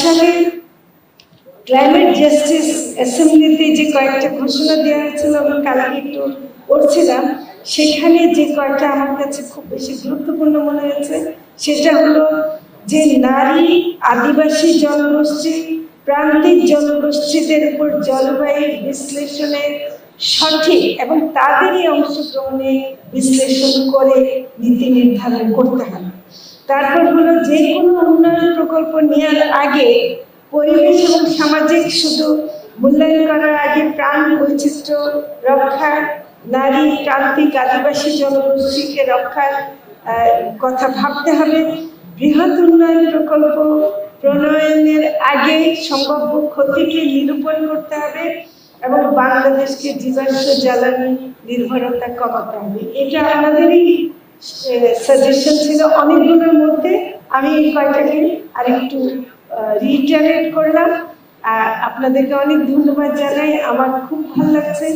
সালে climate justice অ্যাসেম্বলিতে যে কয়েকটা ঘোষণা দেওয়া হয়েছিল আমি কালকে একটু পড়ছিলাম, সেখানে যে কয়েকটা আমার কাছে খুব বেশি গুরুত্বপূর্ণ মনে হয়েছে সেটা হলো যে নারী, আদিবাসী জনগোষ্ঠী, প্রান্তিক জনগোষ্ঠীদের উপর জলবায়ু বিশ্লেষণের সঠিক এবং তাদেরই অংশগ্রহণে বিশ্লেষণ করে নীতি নির্ধারণ করতে হবে। তারপর হলো যে কোনো উন্নয়ন প্রকল্প নেওয়ার আগে পরিবেশ এবং সামাজিক শুধু মূল্যায়ন করার আগে প্রাণ বৈচিত্র্য রক্ষা, নারী, প্রান্তিক, আদিবাসী জনগোষ্ঠীকে রক্ষার কথা ভাবতে হবে। বৃহৎ উন্নয়ন প্রকল্প প্রণয়নের আগে সম্ভাব্য ক্ষতিকে নিরূপণ করতে হবে এবং বাংলাদেশকে জীবাশ্ম জ্বালানি নির্ভরতা কমাতে হবে। এটা আমাদেরই সাজেশন ছিল অনেকগুলোর মধ্যে। আমি এই কয়টাকে আরেকটু রিইটারেট করলাম। আপনাদেরকে অনেক ধন্যবাদ জানাই। আমার খুব ভালো লাগছে।